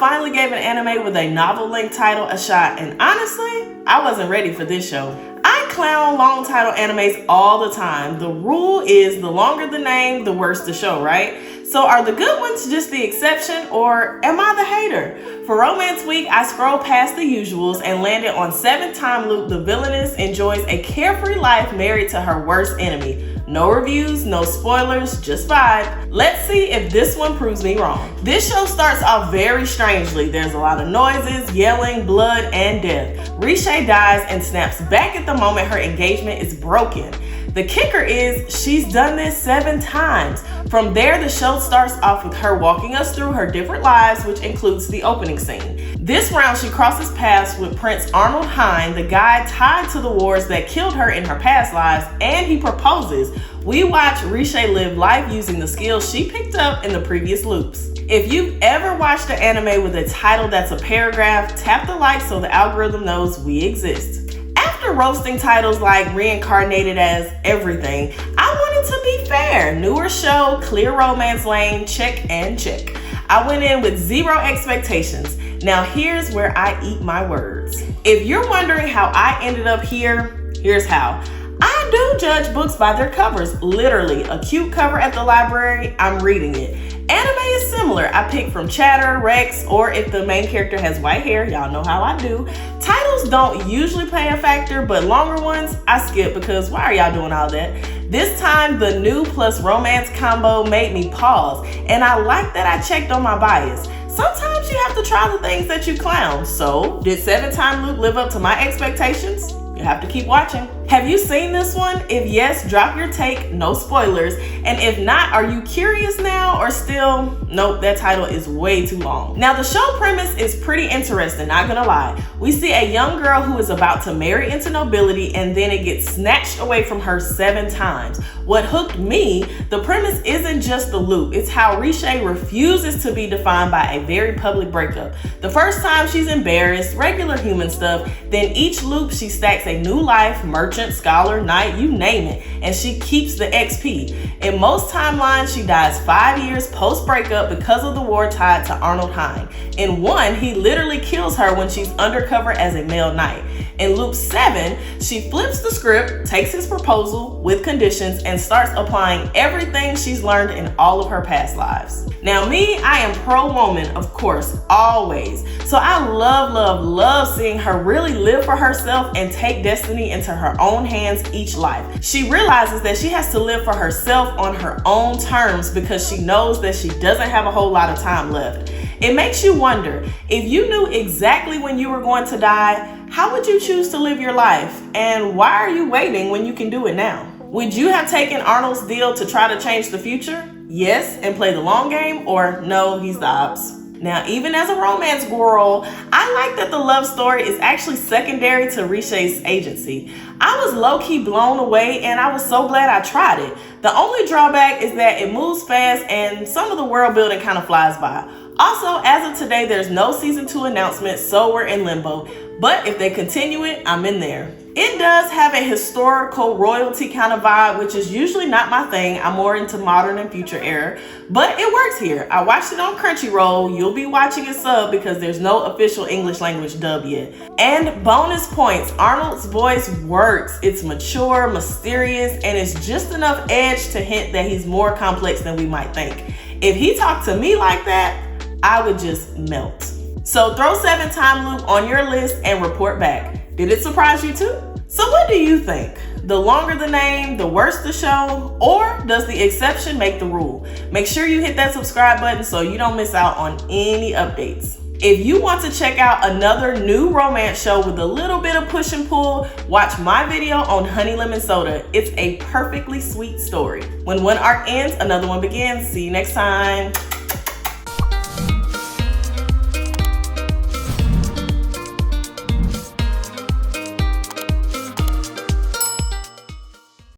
finally gave an anime with a novel-length title a shot, and honestly, I wasn't ready for this show. I clown long title animes all the time. The rule is the longer the name, the worse the show, right? So are the good ones just the exception, or am I the hater? For Romance Week, I scrolled past the usuals and landed on 7th Time Loop. The villainess enjoys a carefree life married to her worst enemy. No reviews, no spoilers, just vibe. Let's see if this one proves me wrong. This show starts off very strangely. There's a lot of noises, yelling, blood, and death. Rishe dies and snaps back at the moment her engagement is broken. The kicker is she's done this 7 times. From there, the show starts off with her walking us through her different lives, which includes the opening scene. This round, she crosses paths with Prince Arnold Hein, the guy tied to the wars that killed her in her past lives, and he proposes. We watch Rishe live life using the skills she picked up in the previous loops. If you've ever watched an anime with a title that's a paragraph, tap the like so the algorithm knows we exist. After roasting titles like Reincarnated as Everything, I wanted to be fair. Newer show, clear romance lane, check and check. I went in with 0 expectations. Now here's where I eat my words. If you're wondering how I ended up here, here's how. I do judge books by their covers. Literally, a cute cover at the library, I'm reading it. Anime is similar. I pick from Chatter, Rex, or if the main character has white hair, y'all know how I do. Titles don't usually play a factor, but longer ones, I skip because why are y'all doing all that? This time, the new plus romance combo made me pause, and I like that I checked on my bias. Sometimes you have to try the things that you clown. So, did 7th Time Loop live up to my expectations? You have to keep watching. Have you seen this one? If yes, drop your take, no spoilers. And if not, are you curious now or still, nope, that title is way too long. Now the show premise is pretty interesting, not gonna lie. We see a young girl who is about to marry into nobility and then it gets snatched away from her 7 times. What hooked me, the premise isn't just the loop, it's how Rishe refuses to be defined by a very public breakup. The first time she's embarrassed, regular human stuff, then each loop she stacks a new life, merchant, scholar, knight, you name it, and she keeps the XP. In most timelines, she dies 5 years post-breakup because of the war tied to Arnold Hein. In one, he literally kills her when she's undercover as a male knight. In loop 7, she flips the script, takes his proposal with conditions, and starts applying everything she's learned in all of her past lives. Now me, I am pro-woman, of course, always. So I love seeing her really live for herself and take destiny into her own hands each life. She realizes that she has to live for herself on her own terms because she knows that she doesn't have a whole lot of time left. It makes you wonder, if you knew exactly when you were going to die, how would you choose to live your life? And why are you waiting when you can do it now? Would you have taken Arnold's deal to try to change the future? Yes, and play the long game, or no, he's the ops. Now, even as a romance girl, I like that the love story is actually secondary to Rishe's agency. I was low-key blown away and I was so glad I tried it. The only drawback is that it moves fast and some of the world building kind of flies by. Also, as of today, there's no season 2 announcement, so we're in limbo. But if they continue it, I'm in there. It does have a historical royalty kind of vibe, which is usually not my thing. I'm more into modern and future era, but it works here. I watched it on Crunchyroll. You'll be watching it sub because there's no official English language dub yet. And bonus points, Arnold's voice works. It's mature, mysterious, and it's just enough edge to hint that he's more complex than we might think. If he talked to me like that, I would just melt. So throw 7 Time Loop on your list and report back. Did it surprise you too? So what do you think? The longer the name, the worse the show, or does the exception make the rule? Make sure you hit that subscribe button so you don't miss out on any updates. If you want to check out another new romance show with a little bit of push and pull, watch my video on Honey Lemon Soda. It's a perfectly sweet story. When one arc ends, another one begins. See you next time.